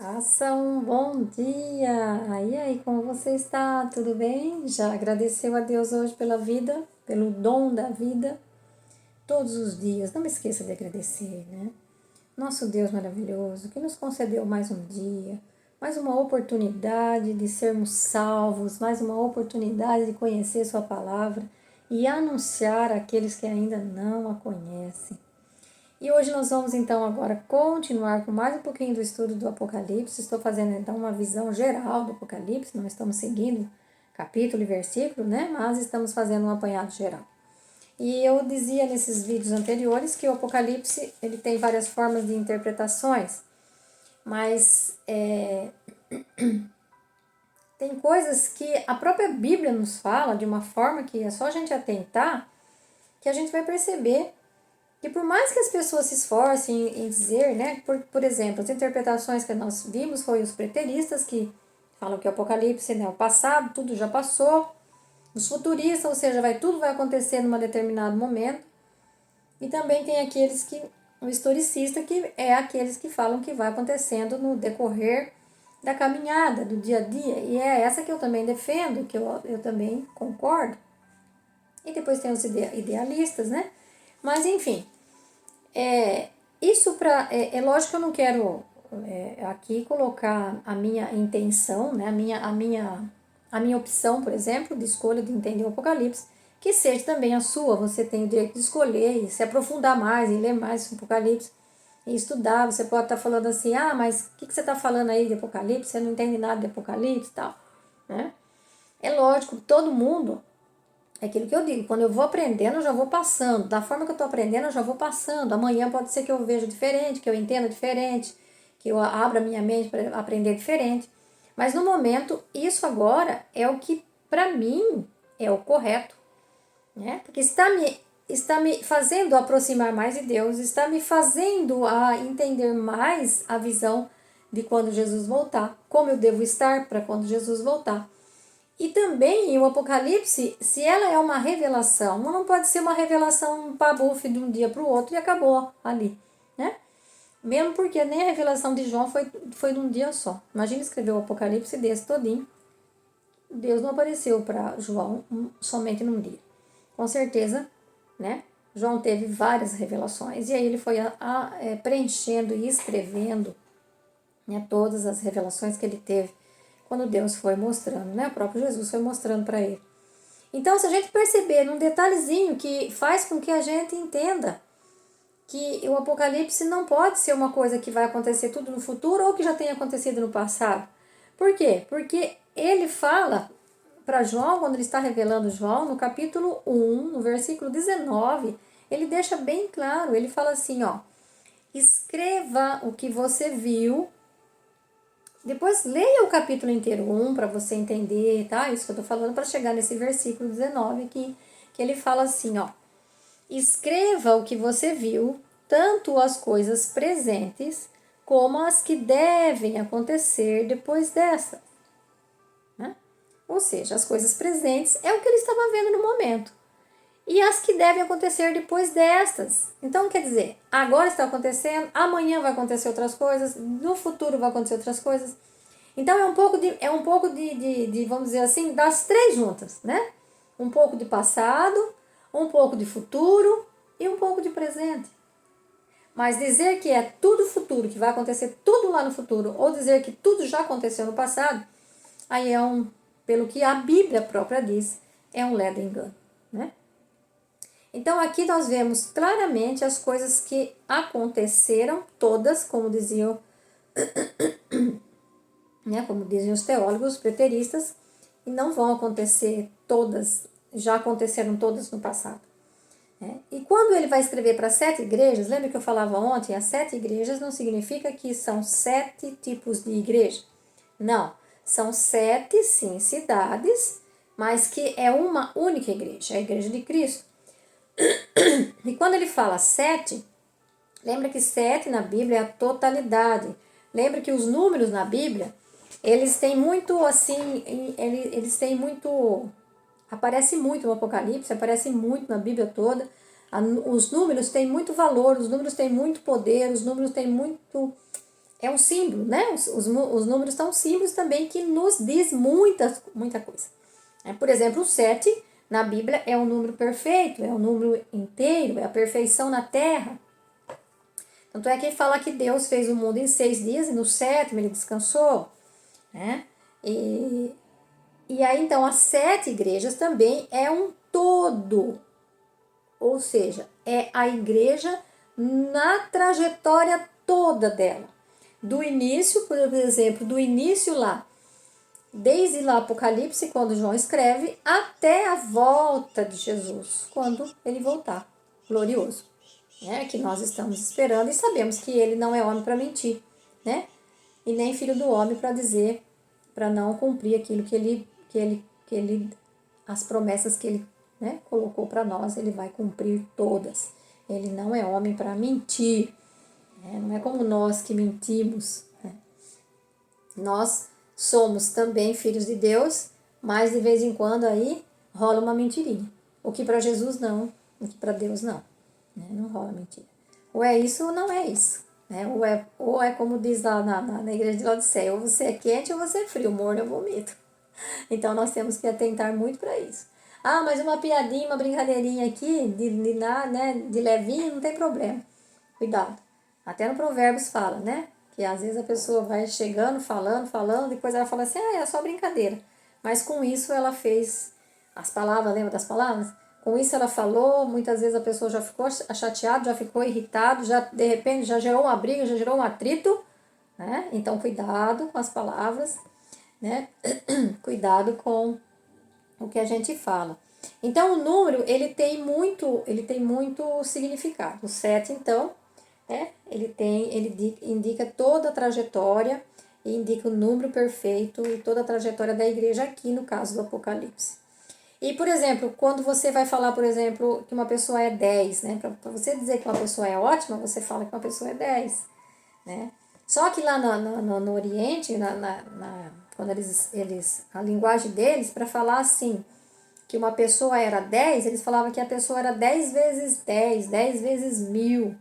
Passa um bom dia! E aí, como você está? Tudo bem? Já agradeceu a Deus hoje pela vida, pelo dom da vida? Todos os dias, não me esqueça de agradecer, né? Nosso Deus maravilhoso, que nos concedeu mais um dia, mais uma oportunidade de sermos salvos, mais uma oportunidade de conhecer Sua palavra e anunciar àqueles que ainda não a conhecem. E hoje nós vamos então agora continuar com mais um pouquinho do estudo do Apocalipse. Estou fazendo então uma visão geral do Apocalipse, não estamos seguindo capítulo e versículo, né? Mas estamos fazendo um apanhado geral. E eu dizia nesses vídeos anteriores que o Apocalipse ele tem várias formas de interpretações, mas tem coisas que a própria Bíblia nos fala de uma forma que é só a gente atentar, que a gente vai perceber que por mais que as pessoas se esforcem em dizer, né, por exemplo, as interpretações que nós vimos foi os preteristas que falam que o Apocalipse é o passado, tudo já passou, os futuristas, ou seja, tudo vai acontecer num determinado momento, e também tem aqueles que, o historicista, que é aqueles que falam que vai acontecendo no decorrer da caminhada, do dia a dia, e é essa que eu também defendo, que eu também concordo. E depois tem os idealistas, né? Mas enfim, isso é lógico que eu não quero aqui colocar a minha intenção, né, a minha opção, por exemplo, de escolha de entender o Apocalipse, que seja também a sua. Você tem o direito de escolher e se aprofundar mais, e ler mais o Apocalipse, e estudar. Você pode estar falando assim, mas o que você está falando aí de Apocalipse? Você não entende nada de Apocalipse e tal, né? É lógico, todo mundo. É aquilo que eu digo, quando eu vou aprendendo, eu já vou passando. Da forma que eu estou aprendendo, eu já vou passando. Amanhã pode ser que eu veja diferente, que eu entenda diferente, que eu abra minha mente para aprender diferente. Mas no momento, isso agora é o que, para mim, é o correto. Né? Porque está me fazendo aproximar mais de Deus, está me fazendo a entender mais a visão de quando Jesus voltar, como eu devo estar para quando Jesus voltar. E também o Apocalipse, se ela é uma revelação, não pode ser uma revelação pabuf de um dia para o outro e acabou ali, né? Mesmo porque nem a revelação de João foi de um dia só. Imagina escrever o Apocalipse desse todinho. Deus não apareceu para João somente num dia. Com certeza, né? João teve várias revelações e aí ele foi preenchendo e escrevendo, né, todas as revelações que ele teve quando Deus foi mostrando, né? O próprio Jesus foi mostrando para ele. Então, se a gente perceber num detalhezinho que faz com que a gente entenda que o Apocalipse não pode ser uma coisa que vai acontecer tudo no futuro ou que já tenha acontecido no passado. Por quê? Porque ele fala para João, quando ele está revelando João, no capítulo 1, no versículo 19, ele deixa bem claro, ele fala assim, escreva o que você viu. Depois leia o capítulo inteiro 1 para você entender, tá? Isso que eu tô falando para chegar nesse versículo 19 que ele fala assim, escreva o que você viu, tanto as coisas presentes como as que devem acontecer depois dessa. Né? Ou seja, as coisas presentes é o que ele estava vendo no momento. E as que devem acontecer depois destas. Então, quer dizer, agora está acontecendo, amanhã vai acontecer outras coisas, no futuro vai acontecer outras coisas. Então, é um pouco de vamos dizer assim, das três juntas, né? Um pouco de passado, um pouco de futuro e um pouco de presente. Mas dizer que é tudo futuro, que vai acontecer tudo lá no futuro, ou dizer que tudo já aconteceu no passado, aí pelo que a Bíblia própria diz, é um ledo engano, né? Então aqui nós vemos claramente as coisas que aconteceram, todas, como diziam, né, como dizem os teólogos preteristas, e não vão acontecer todas, já aconteceram todas no passado. Né? E quando ele vai escrever para 7 igrejas, lembra que eu falava ontem, as 7 igrejas não significa que são 7 tipos de igreja. Não, são 7, sim, cidades, mas que é uma única igreja, a igreja de Cristo. E quando ele fala 7, lembra que 7 na Bíblia é a totalidade. Lembra que os números na Bíblia, eles têm muito assim, eles têm muito, aparece muito no Apocalipse, aparece muito na Bíblia toda. Os números têm muito valor, os números têm muito poder, os números têm muito é um símbolo, né? Os números são símbolos também que nos diz muita coisa. Por exemplo, o 7 na Bíblia é um número perfeito, é um número inteiro, é a perfeição na Terra. Tanto é que ele fala que Deus fez o mundo em 6 dias e no sétimo ele descansou, né? E aí, então, as 7 igrejas também é um todo, ou seja, é a igreja na trajetória toda dela. Do início, por exemplo, do início lá, desde lá Apocalipse, quando João escreve, até a volta de Jesus, quando ele voltar, glorioso, né? Que nós estamos esperando e sabemos que ele não é homem para mentir, né? E nem filho do homem para dizer, para não cumprir aquilo que ele, as promessas que ele, né, colocou para nós, ele vai cumprir todas. Ele não é homem para mentir, né? Não é como nós que mentimos, né? Nós somos também filhos de Deus, mas de vez em quando aí rola uma mentirinha. O que para Jesus não, o que para Deus não, né? Não rola mentira. Ou é isso ou não é isso, né? Ou é como diz lá na igreja de Laodiceia, ou você é quente ou você é frio, morno ou vomito. Então nós temos que atentar muito para isso. Ah, mas uma piadinha, uma brincadeirinha aqui, de levinho, não tem problema. Cuidado. Até no Provérbios fala, né? Que às vezes a pessoa vai chegando, falando, depois ela fala assim, é só brincadeira. Mas com isso ela fez as palavras, lembra das palavras? Com isso ela falou, muitas vezes a pessoa já ficou chateada, já ficou irritado, já de repente já gerou uma briga, já gerou um atrito, né? Então cuidado com as palavras, né? Cuidado com o que a gente fala. Então o número, ele tem muito significado. O 7, então, ele indica toda a trajetória e indica o número perfeito e toda a trajetória da igreja aqui no caso do Apocalipse. E, por exemplo, quando você vai falar, por exemplo, que uma pessoa é 10, né? Para você dizer que uma pessoa é ótima, você fala que uma pessoa é 10, né? Só que lá no Oriente, quando a linguagem deles, para falar assim, que uma pessoa era 10, eles falavam que a pessoa era 10 vezes 10, 10 vezes 1000,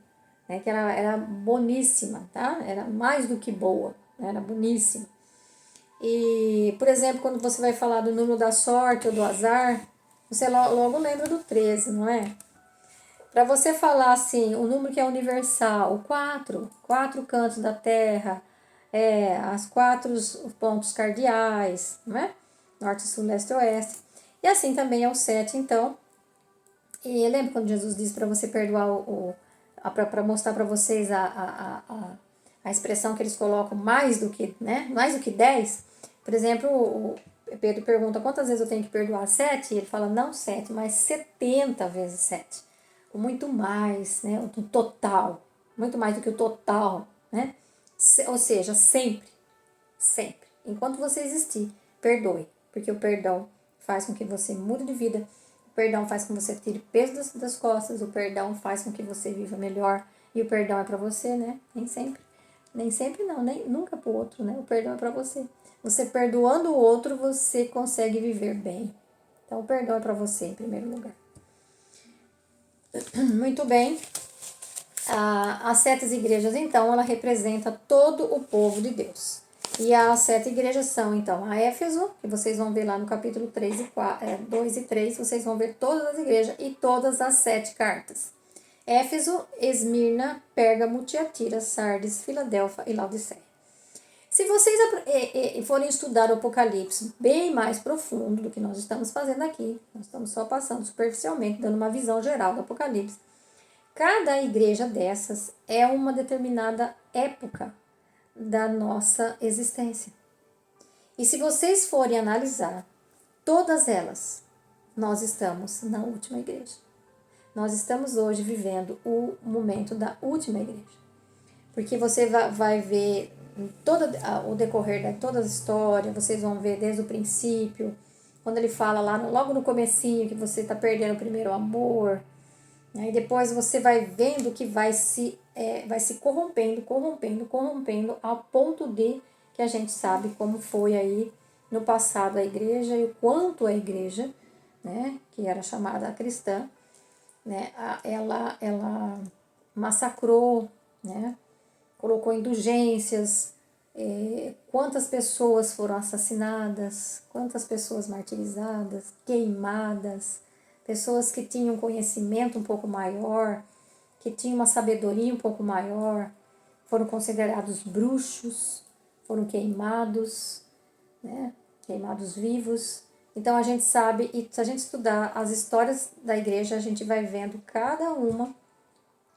né? Que ela era boníssima, tá? Era mais do que boa, né? Era boníssima. E, por exemplo, quando você vai falar do número da sorte ou do azar, você logo lembra do 13, não é? Para você falar assim, o número que é universal, o 4 cantos da Terra, as 4 pontos cardeais, não é? Norte, sul, leste e oeste. E assim também é o 7, então. E lembra quando Jesus disse para você perdoar para mostrar para vocês a expressão que eles colocam mais do que, né? Mais do que 10? Por exemplo, o Pedro pergunta quantas vezes eu tenho que perdoar? 7? E ele fala, não 7, mas 70 vezes 7. Muito mais, né? O total. Muito mais do que o total, né? Ou seja, sempre. Sempre. Enquanto você existir, perdoe. Porque o perdão faz com que você mude de vida. O perdão faz com que você tire peso das costas. O perdão faz com que você viva melhor. E o perdão é para você, né? Nem sempre. Nem sempre não, nem nunca para o outro, né? O perdão é para você. Você perdoando o outro, você consegue viver bem. Então, o perdão é para você em primeiro lugar. Muito bem. As 7 igrejas, então, ela representa todo o povo de Deus. E as 7 igrejas são, então, a Éfeso, que vocês vão ver lá no capítulo 3 2 e 3, vocês vão ver todas as igrejas e todas as 7 cartas. Éfeso, Esmirna, Pérgamo, Tiatira, Sardes, Filadélfia e Laodiceia. Se vocês forem estudar o Apocalipse bem mais profundo do que nós estamos fazendo aqui, nós estamos só passando superficialmente, dando uma visão geral do Apocalipse. Cada igreja dessas é uma determinada época da nossa existência. E se vocês forem analisar todas elas, nós estamos na última igreja. Nós estamos hoje vivendo o momento da última igreja. Porque você vai ver todo o decorrer de toda a história, vocês vão ver desde o princípio, quando ele fala lá logo no comecinho que você está perdendo o primeiro amor. E depois você vai vendo que vai se corrompendo, ao ponto de que a gente sabe como foi aí no passado a igreja e o quanto a igreja, né, que era chamada cristã, né, ela massacrou, né, colocou indulgências, quantas pessoas foram assassinadas, quantas pessoas martirizadas, queimadas, pessoas que tinham conhecimento um pouco maior, que tinham uma sabedoria um pouco maior, foram considerados bruxos, foram queimados, né? Queimados vivos. Então a gente sabe, e se a gente estudar as histórias da igreja, a gente vai vendo cada uma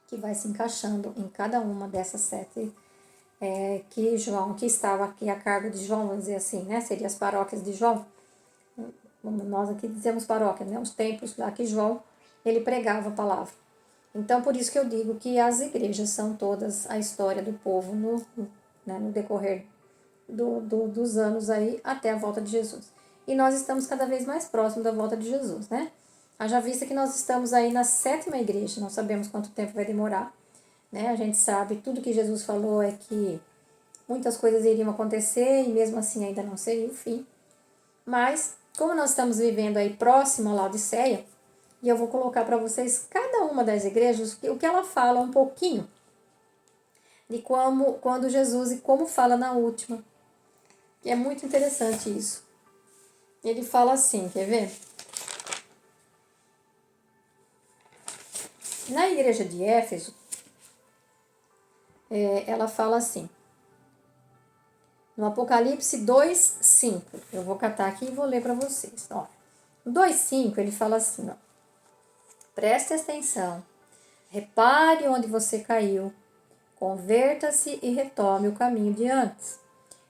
que vai se encaixando em cada uma dessas 7 que João, que estava aqui a cargo de João, vamos dizer assim, né? Seria as paróquias de João. Nós aqui dizemos paróquia, né? Os templos lá que João, ele pregava a palavra. Então, por isso que eu digo que as igrejas são todas a história do povo no decorrer dos anos aí até a volta de Jesus. E nós estamos cada vez mais próximos da volta de Jesus, né? Haja vista que nós estamos aí na 7ª igreja, não sabemos quanto tempo vai demorar, né? A gente sabe, tudo que Jesus falou é que muitas coisas iriam acontecer e mesmo assim ainda não seria o fim. Mas, como nós estamos vivendo aí próximo a Laodiceia, e eu vou colocar para vocês cada uma das igrejas, o que ela fala um pouquinho de quando Jesus e como fala na última. E é muito interessante isso. Ele fala assim, quer ver? Na igreja de Éfeso, ela fala assim, no Apocalipse 2:5, eu vou catar aqui e vou ler para vocês. Ó, no 2:5 ele fala assim, ó, preste atenção, repare onde você caiu, converta-se e retome o caminho de antes.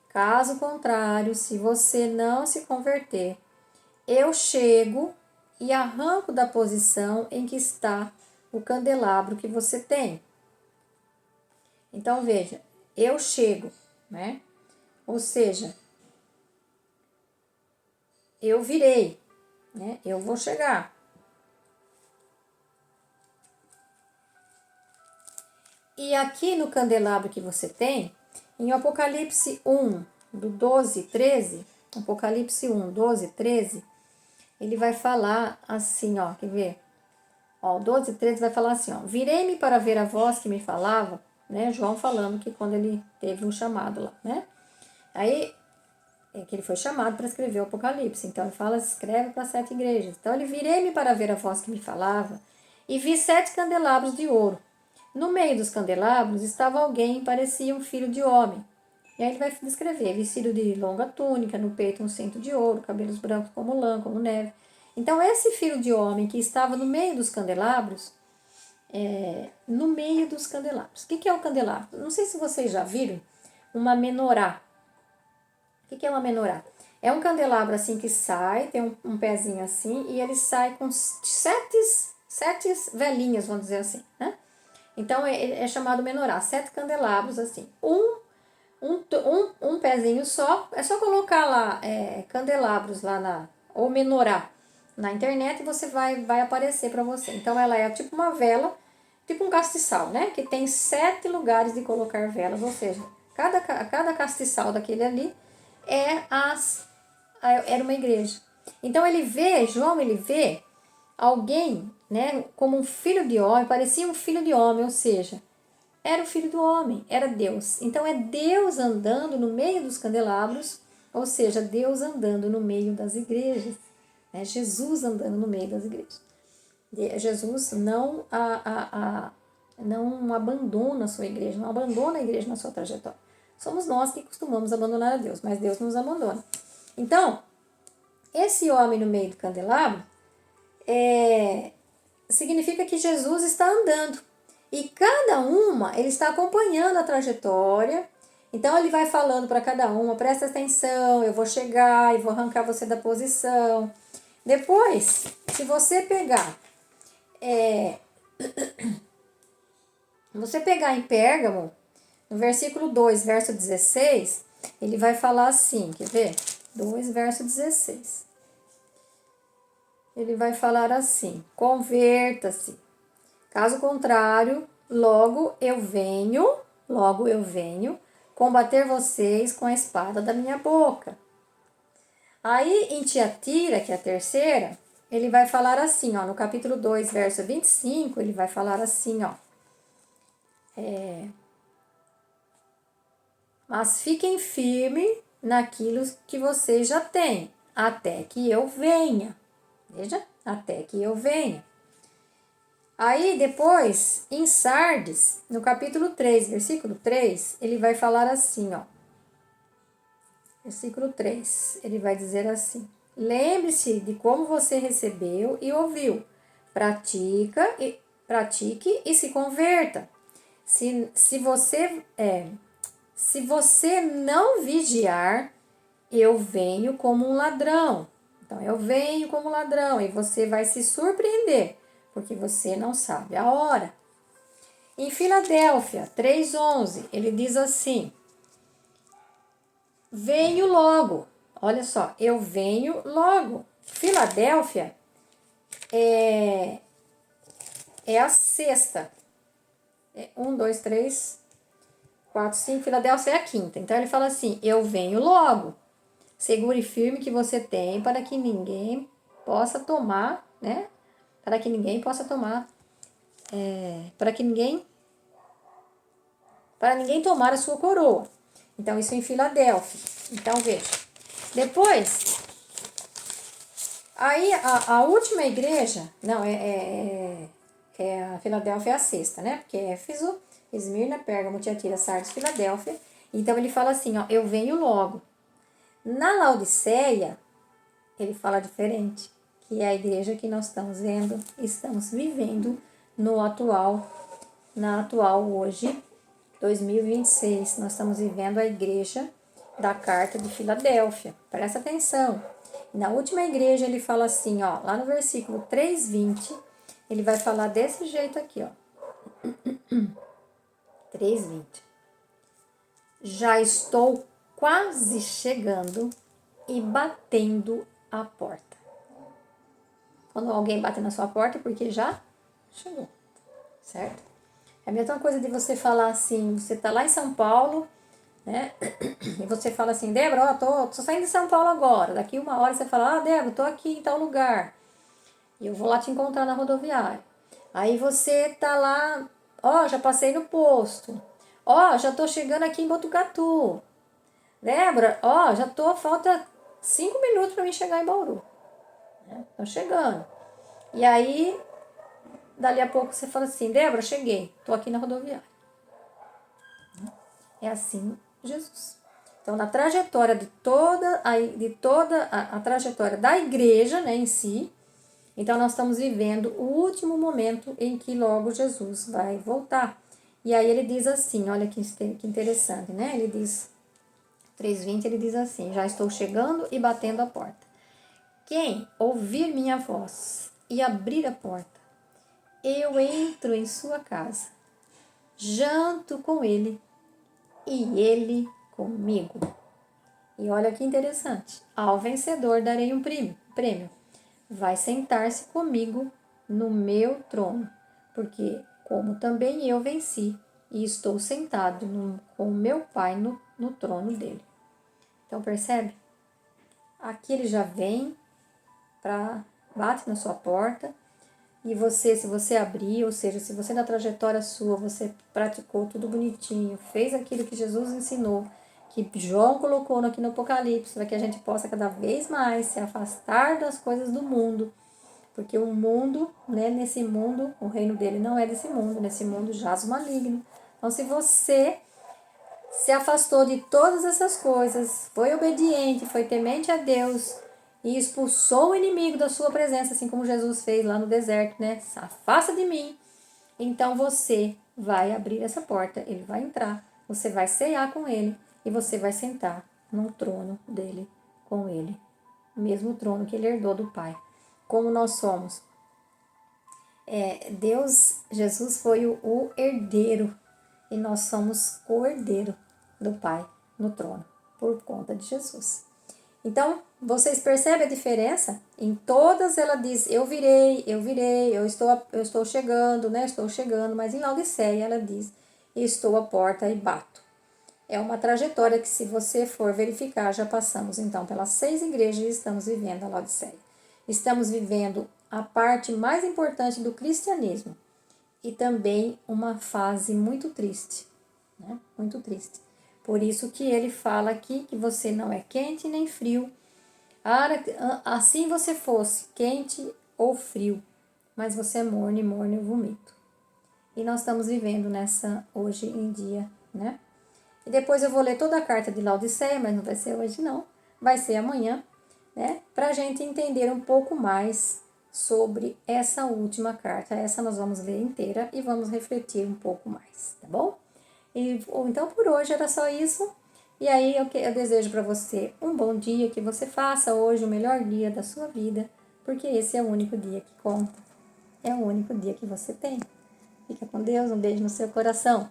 Caso contrário, se você não se converter, eu chego e arranco da posição em que está o candelabro que você tem. Então, veja, eu chego, né? Ou seja, eu virei, né? Eu vou chegar. E aqui no candelabro que você tem, em Apocalipse 1, do 12, 13, Apocalipse 1, 12, 13, ele vai falar assim, ó, quer ver? Ó, o 12, 13 vai falar assim, ó, virei-me para ver a voz que me falava, né? João falando que quando ele teve um chamado lá, né? Aí, que ele foi chamado para escrever o Apocalipse. Então, ele fala, escreve para 7 igrejas. Então, ele virei-me para ver a voz que me falava e vi 7 candelabros de ouro. No meio dos candelabros estava alguém, parecia um filho de homem. E aí ele vai descrever, vestido de longa túnica, no peito um cinto de ouro, cabelos brancos como lã, como neve. Então, esse filho de homem que estava no meio dos candelabros, no meio dos candelabros. O que é o candelabro? Não sei se vocês já viram uma menorá. O que é uma menorá? É um candelabro assim que sai, tem um pezinho assim, e ele sai com 7 velinhas, vamos dizer assim, né? Então, é chamado menorá, 7 candelabros assim. Um pezinho só, é só colocar lá candelabros lá ou menorá na internet e você vai aparecer para você. Então, ela é tipo uma vela, tipo um castiçal, né? Que tem 7 lugares de colocar velas, ou seja, cada castiçal daquele ali era uma igreja. Então, João vê alguém, né, como um filho de homem, parecia um filho de homem, ou seja, era o filho do homem, era Deus. Então é Deus andando no meio dos candelabros, ou seja, Deus andando no meio das igrejas, né? Jesus andando no meio das igrejas. Jesus não abandona a sua igreja, não abandona a igreja na sua trajetória. Somos nós que costumamos abandonar a Deus, mas Deus nos abandona. Então, esse homem no meio do candelabro significa que Jesus está andando. E cada uma, ele está acompanhando a trajetória. Então, ele vai falando para cada uma, presta atenção, eu vou chegar e vou arrancar você da posição. Depois, se você pegar em Pérgamo, no versículo 2, verso 16, ele vai falar assim, quer ver? 2, verso 16. Ele vai falar assim, converta-se. Caso contrário, logo eu venho combater vocês com a espada da minha boca. Aí, em Tiatira, que é a terceira, ele vai falar assim, ó, no capítulo 2, verso 25, ele vai falar assim, ó. mas fiquem firmes naquilo que vocês já têm, até que eu venha. Veja, até que eu venha. Aí depois, em Sardes, no capítulo 3, versículo 3, ele vai falar assim, ó. Versículo 3, ele vai dizer assim: lembre-se de como você recebeu e ouviu. Pratique e se converta. Se você não vigiar, eu venho como um ladrão. Então, eu venho como ladrão e você vai se surpreender, porque você não sabe a hora. Em Filadélfia 3:11, ele diz assim: venho logo. Olha só, eu venho logo. Filadélfia é a sexta. 1, 2, 3, 4, 5. Filadélfia é a quinta. Então ele fala assim: eu venho logo. Segure firme que você tem para que ninguém possa tomar, né? Para que ninguém possa tomar, para ninguém tomar a sua coroa. Então isso é em Filadélfia. Então veja. Depois, aí a última igreja, não, a Filadélfia é a sexta, né? Porque é Éfeso, Esmirna, Pérgamo, Tiatira, Sardes, Filadélfia. Então ele fala assim, ó, eu venho logo. Na Laodiceia, ele fala diferente, que é a igreja que nós estamos vendo, estamos vivendo na atual hoje, 2026. Nós estamos vivendo a igreja da carta de Filadélfia. Presta atenção. Na última igreja ele fala assim, ó, lá no versículo 3:20, ele vai falar desse jeito aqui, ó. 3:20. Já estou quase chegando e batendo a porta. Quando alguém bate na sua porta, é porque já chegou, certo? É a mesma coisa de você falar assim, você tá lá em São Paulo, né? E você fala assim, Débora, ó, tô saindo de São Paulo agora. Daqui uma hora você fala, Débora, tô aqui em tal lugar. E eu vou lá te encontrar na rodoviária. Aí você tá lá, ó, já passei no posto. Ó, já tô chegando aqui em Botucatu. Débora, ó, falta 5 minutos para mim chegar em Bauru. Tô chegando. E aí, dali a pouco você fala assim, Débora, cheguei, tô aqui na rodoviária. É assim Jesus. Então, na trajetória de toda a trajetória da igreja, né, em si, então nós estamos vivendo o último momento em que logo Jesus vai voltar. E aí ele diz assim, olha que interessante, né? Ele diz, 3:20, ele diz assim, já estou chegando e batendo a porta. Quem ouvir minha voz e abrir a porta, eu entro em sua casa, janto com ele e ele comigo. E olha que interessante, ao vencedor darei um prêmio. Vai sentar-se comigo no meu trono, porque como também eu venci e estou sentado com o meu Pai no trono dele. Então percebe? Aqui ele já vem, bate na sua porta, e você, se você abrir, ou seja, se você na trajetória sua, você praticou tudo bonitinho, fez aquilo que Jesus ensinou, que João colocou aqui no Apocalipse, para que a gente possa cada vez mais se afastar das coisas do mundo, porque o mundo, né, nesse mundo, o reino dele não é desse mundo, nesse mundo jaz o maligno. Então, se você se afastou de todas essas coisas, foi obediente, foi temente a Deus e expulsou o inimigo da sua presença, assim como Jesus fez lá no deserto, né? Afasta de mim. Então você vai abrir essa porta, ele vai entrar, você vai cear com ele e você vai sentar no trono dele com ele, o mesmo trono que ele herdou do Pai. Como nós somos. Jesus foi o herdeiro e nós somos co-herdeiro do Pai no trono, por conta de Jesus. Então, vocês percebem a diferença? Em todas ela diz, eu virei, eu estou chegando, né? Estou chegando, mas em Laodiceia ela diz, estou à porta e bato. É uma trajetória que, se você for verificar, já passamos então pelas 6 igrejas e estamos vivendo a Laodiceia. Estamos vivendo a parte mais importante do cristianismo e também uma fase muito triste, né? Muito triste. Por isso que ele fala aqui que você não é quente nem frio. Assim você fosse quente ou frio, mas você é morno e morno eu vomito. E nós estamos vivendo nessa hoje em dia, né? E depois eu vou ler toda a carta de Laodiceia, mas não vai ser hoje não, vai ser amanhã, né? Para a gente entender um pouco mais sobre essa última carta. Essa nós vamos ler inteira e vamos refletir um pouco mais, tá bom? Então por hoje era só isso. E aí eu desejo para você um bom dia, que você faça hoje o melhor dia da sua vida, porque esse é o único dia que conta. É o único dia que você tem. Fica com Deus, um beijo no seu coração.